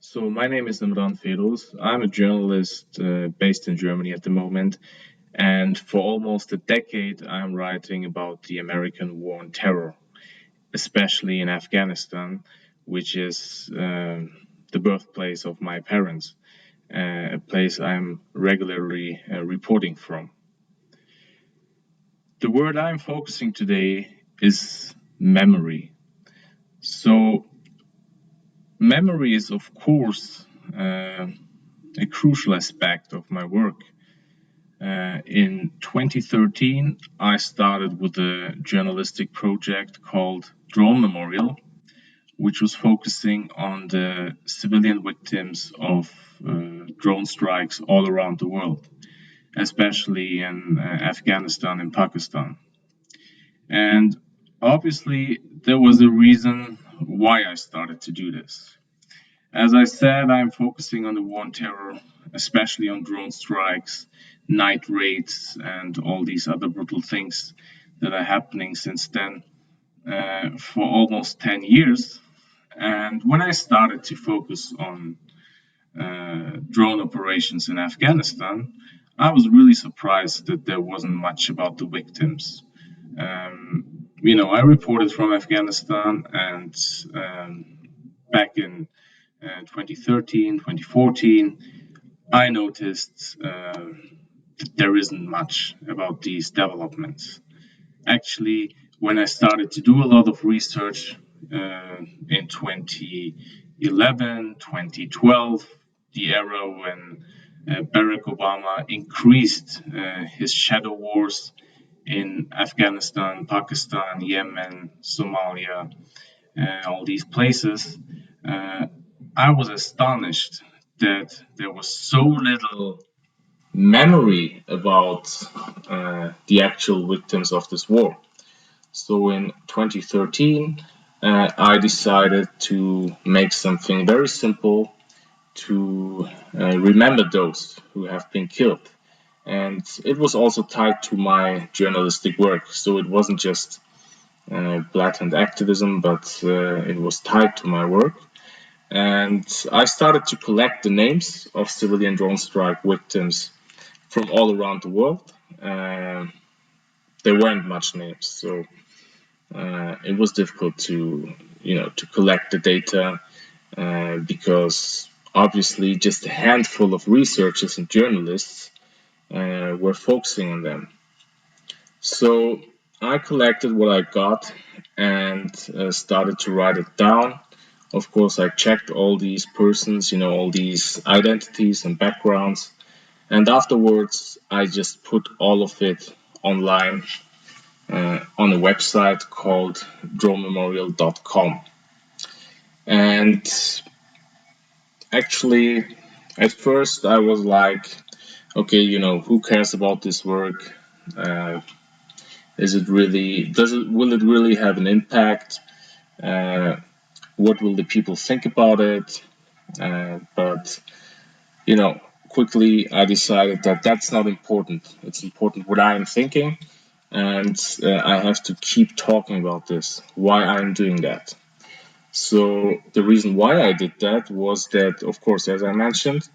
So my name is Emran Feroz. I'm a journalist based in Germany at the moment, and for almost a decade, I'm writing about the American war on terror, especially in Afghanistan, which is the birthplace of my parents, a place I'm regularly reporting from. The word I'm focusing today is memory. So memory is, of course, a crucial aspect of my work. In 2013, I started with a journalistic project called Drone Memorial, which was focusing on the civilian victims of drone strikes all around the world, especially in Afghanistan and Pakistan. And obviously, there was a reason why I started to do this. As I said, I'm focusing on the war on terror, especially on drone strikes, night raids, and all these other brutal things that are happening since then for almost 10 years. And when I started to focus on drone operations in Afghanistan, I was really surprised that there wasn't much about the victims. I reported from Afghanistan, and back in 2013, 2014, I noticed that there isn't much about these developments. Actually, when I started to do a lot of research in 2011, 2012, the era when Barack Obama increased his shadow wars in Afghanistan, Pakistan, Yemen, Somalia, all these places, uh, I was astonished that there was so little memory about the actual victims of this war. So in 2013, I decided to make something very simple to remember those who have been killed. And it was also tied to my journalistic work. So it wasn't just blatant activism, but it was tied to my work. And I started to collect the names of civilian drone strike victims from all around the world. Uh, there weren't much names, so it was difficult to collect the data because obviously just a handful of researchers and journalists were focusing on them. So I collected what I got and started to write it down. Of course, I checked all these persons, all these identities and backgrounds. And afterwards, I just put all of it online on a website called drawmemorial.com. And actually, at first, I was like, okay, who cares about this work? Uh, will it really have an impact? Uh, what will the people think about it? But quickly I decided that that's not important. It's important what I am thinking, and I have to keep talking about this, why I'm doing that. So the reason why I did that was that, of course, as I mentioned,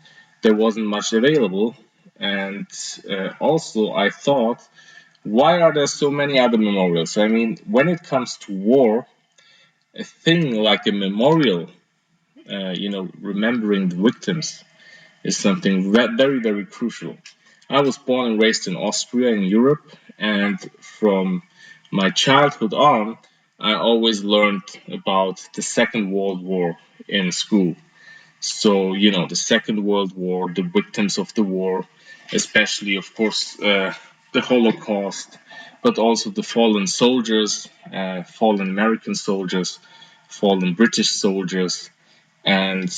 there wasn't much available, and also I thought, why are there so many other memorials? I mean, when it comes to war, a thing like a memorial, remembering the victims, is something very, very crucial. I was born and raised in Austria in Europe, and from my childhood on, I always learned about the Second World War in school. So, the Second World War, the victims of the war, especially, of course, the Holocaust, but also the fallen soldiers, fallen American soldiers, fallen British soldiers, and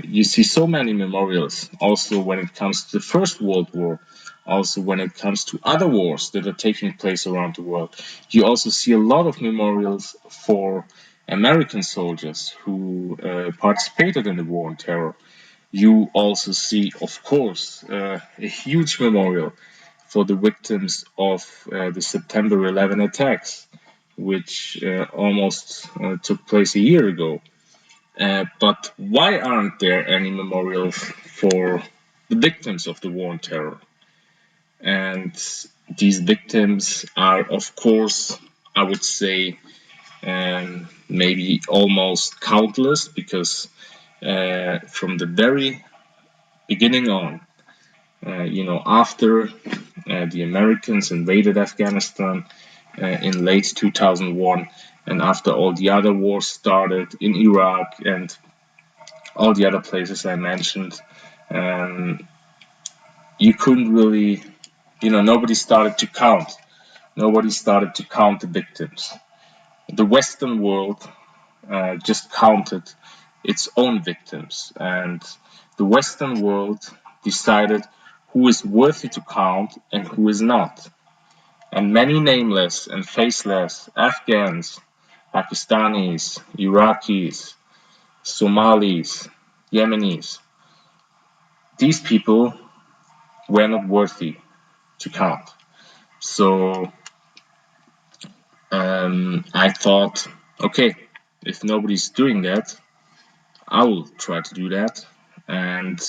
you see so many memorials also when it comes to the First World War, also when it comes to other wars that are taking place around the world. You also see a lot of memorials for American soldiers who participated in the war on terror. You also see, of course, a huge memorial for the victims of the September 11 attacks, which almost took place a year ago. But why aren't there any memorials for the victims of the war on terror? And these victims are, of course, I would say, maybe almost countless, because from the very beginning on, after the Americans invaded Afghanistan in late 2001, and after all the other wars started in Iraq and all the other places I mentioned, um, you couldn't really, nobody started to count. Nobody started to count the victims. The Western world just counted its own victims, and the Western world decided who is worthy to count and who is not. And many nameless and faceless Afghans, Pakistanis, Iraqis, Somalis, Yemenis, these people were not worthy to count. So I thought, okay, if nobody's doing that, I will try to do that. And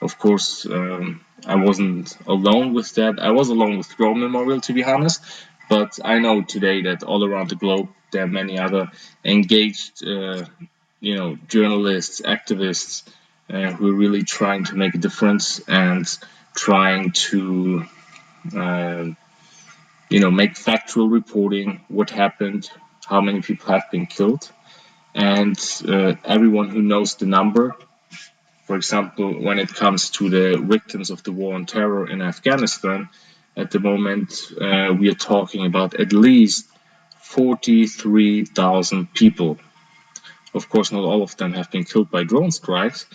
of course, I wasn't alone with that. I was alone with Rome Memorial, to be honest. But I know today that all around the globe, there are many other engaged, journalists, activists who are really trying to make a difference and trying to, uh, make factual reporting what happened, how many people have been killed, and everyone who knows the number. For example, when it comes to the victims of the war on terror in Afghanistan, at the moment we are talking about at least 43,000 people. Of course, not all of them have been killed by drone strikes,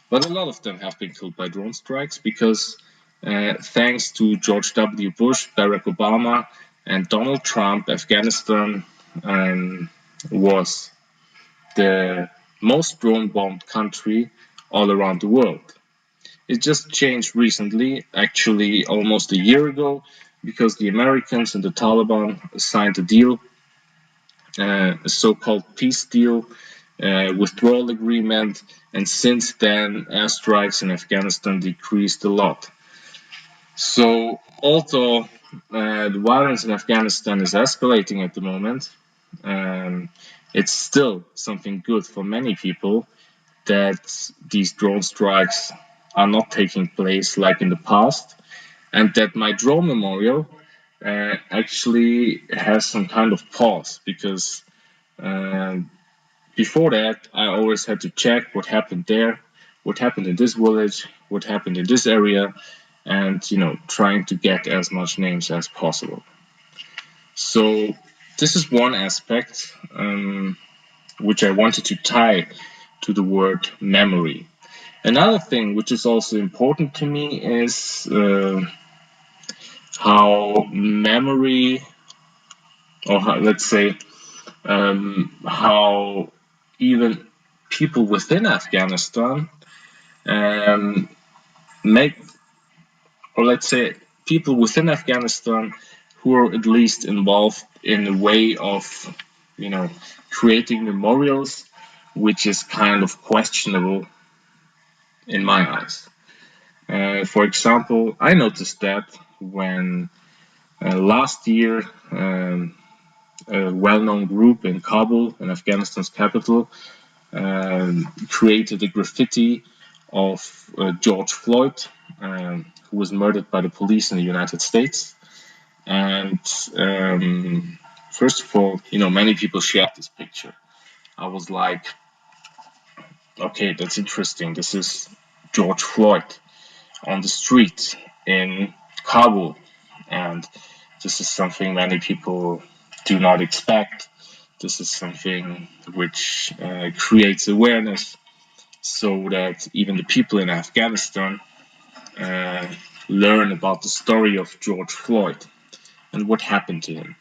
but a lot of them have been killed by drone strikes because, thanks to George W. Bush, Barack Obama, and Donald Trump, Afghanistan was the most drone bombed country all around the world. It just changed recently, actually almost a year ago, because the Americans and the Taliban signed a deal, a so-called peace deal, withdrawal agreement, and since then airstrikes in Afghanistan decreased a lot. So although the violence in Afghanistan is escalating at the moment, it's still something good for many people that these drone strikes are not taking place like in the past, and that my drone memorial actually has some kind of pause because before that I always had to check what happened there, what happened in this village, what happened in this area, and trying to get as much names as possible. So this is one aspect which I wanted to tie to the word memory. Another thing which is also important to me is how memory, or how, let's say, how even people within Afghanistan um, make, or let's say, people within Afghanistan who are at least involved in a way of, creating memorials, which is kind of questionable in my eyes. For example, I noticed that when last year a well-known group in Kabul, in Afghanistan's capital, created a graffiti of George Floyd, who was murdered by the police in the United States. And first of all, many people shared this picture. I was like, okay, that's interesting. This is George Floyd on the street in Kabul, and this is something many people do not expect. This is something which creates awareness so that even the people in Afghanistan uh, learn about the story of George Floyd and what happened to him.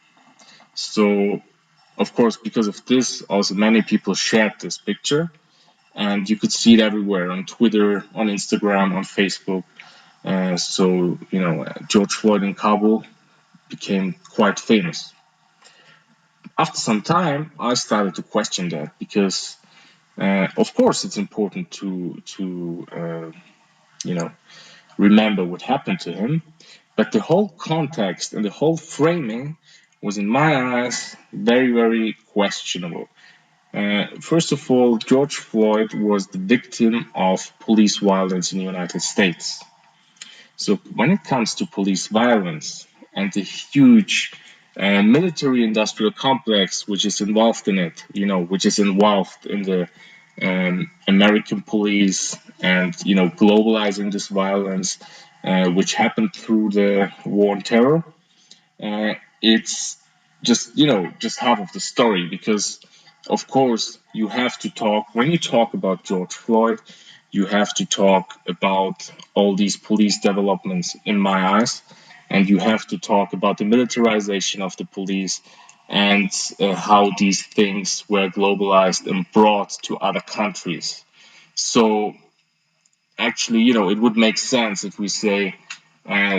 So, of course, because of this, also many people shared this picture, and you could see it everywhere on Twitter, on Instagram, on Facebook. So, George Floyd in Kabul became quite famous. After some time, I started to question that because Of course, it's important to remember what happened to him, but the whole context and the whole framing was, in my eyes, very, very questionable. First of all, George Floyd was the victim of police violence in the United States. So when it comes to police violence and the huge military-industrial complex which is involved in it, which is involved in the American police and globalizing this violence, which happened through the war on terror, it's just half of the story, because of course you have to talk when you talk about George Floyd, you have to talk about all these police developments, in my eyes, and you have to talk about the militarization of the police and how these things were globalized and brought to other countries. So actually, it would make sense if we say,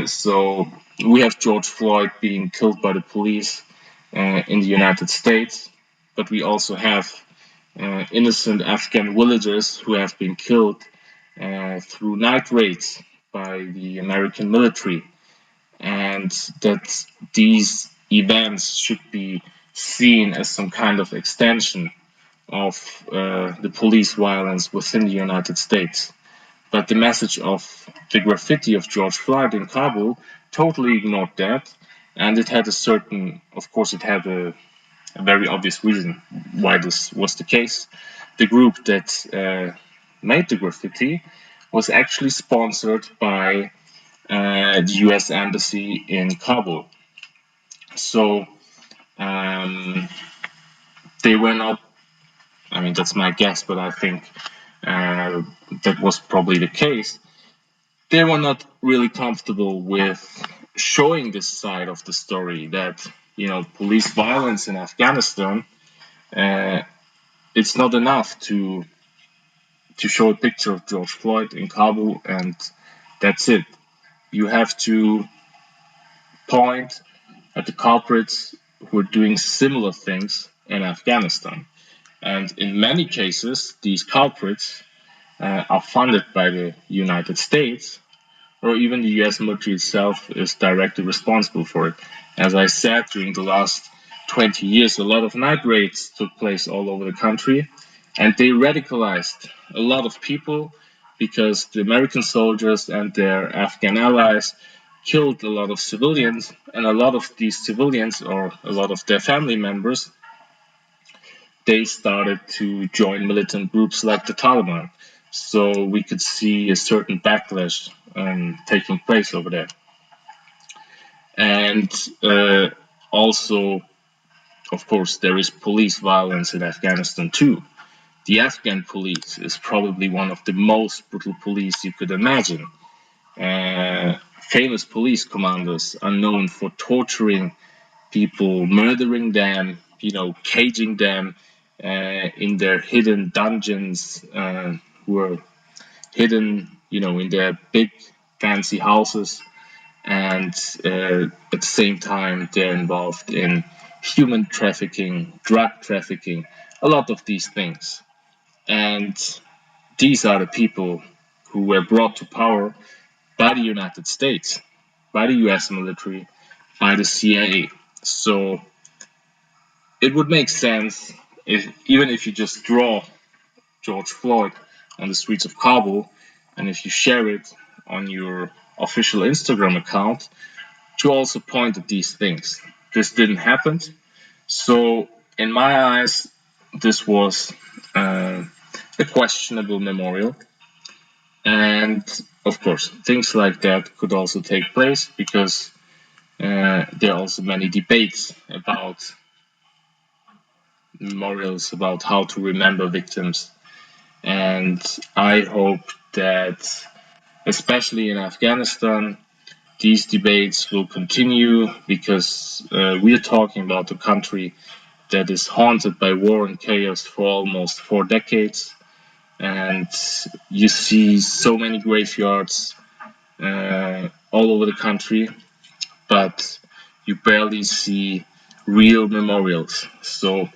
so we have George Floyd being killed by the police in the United States, but we also have innocent Afghan villagers who have been killed through night raids by the American military, and that these events should be seen as some kind of extension of the police violence within the United States. But the message of the graffiti of George Floyd in Kabul totally ignored that, and it had a certain, of course, it had a very obvious reason why this was the case. The group that made the graffiti was actually sponsored by the US Embassy in Kabul. So they were not, I mean, that's my guess, but I think that was probably the case. They were not really comfortable with showing this side of the story, that, police violence in Afghanistan, it's not enough to show a picture of George Floyd in Kabul and that's it. You have to point at the culprits who are doing similar things in Afghanistan. And in many cases, these culprits are funded by the United States, or even the US military itself is directly responsible for it. As I said, during the last 20 years, a lot of night raids took place all over the country, and they radicalized a lot of people because the American soldiers and their Afghan allies killed a lot of civilians, and a lot of these civilians, or a lot of their family members, they started to join militant groups like the Taliban. So we could see a certain backlash taking place over there. And also, of course, there is police violence in Afghanistan too. The Afghan police is probably one of the most brutal police you could imagine. Famous police commanders are known for torturing people, murdering them, caging them in their hidden dungeons, who are hidden, in their big fancy houses, and at the same time they're involved in human trafficking, drug trafficking, a lot of these things. And these are the people who were brought to power by the United States, by the US military, by the CIA. So it would make sense if, even if you just draw George Floyd on the streets of Kabul, and if you share it on your official Instagram account, to also point at these things. This didn't happen. So, in my eyes, this was a questionable memorial. And of course, things like that could also take place because there are also many debates about memorials, about how to remember victims. And I hope that, especially in Afghanistan, these debates will continue because we are talking about a country that is haunted by war and chaos for almost 4 decades. And you see so many graveyards all over the country, but you barely see real memorials. So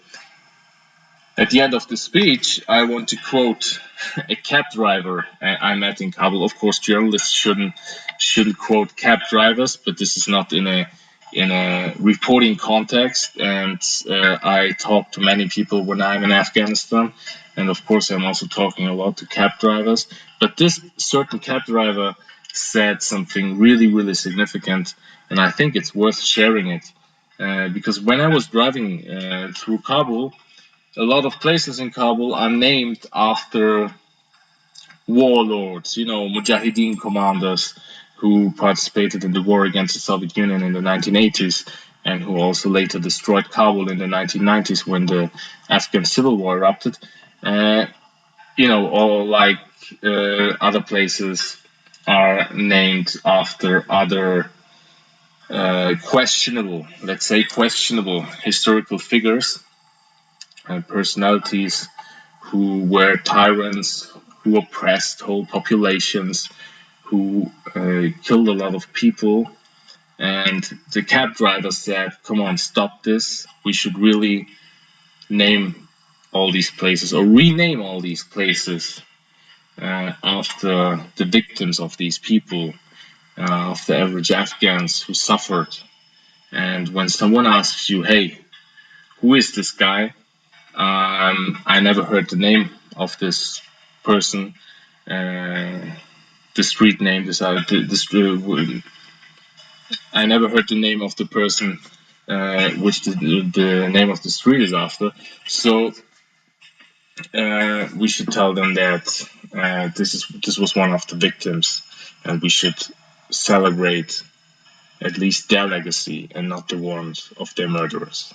At the end of the speech, I want to quote a cab driver I met in Kabul. Of course, journalists shouldn't quote cab drivers, but this is not in a reporting context. And I talk to many people when I'm in Afghanistan, and of course, I'm also talking a lot to cab drivers. But this certain cab driver said something really, really significant, and I think it's worth sharing it. Because when I was driving through Kabul, a lot of places in Kabul are named after warlords, Mujahideen commanders who participated in the war against the Soviet Union in the 1980s and who also later destroyed Kabul in the 1990s when the Afghan civil war erupted. Or like other places are named after other let's say questionable historical figures and personalities who were tyrants, who oppressed whole populations, who killed a lot of people. And the cab driver said, "Come on, stop this. We should really name all these places or rename all these places after the victims of these people, of the average Afghans who suffered." And when someone asks you, "Hey, who is this guy?" I never heard the name of this person. The street name. I never heard the name of the person, which the name of the street is after. So we should tell them that this was one of the victims, and we should celebrate at least their legacy and not the ones of their murderers.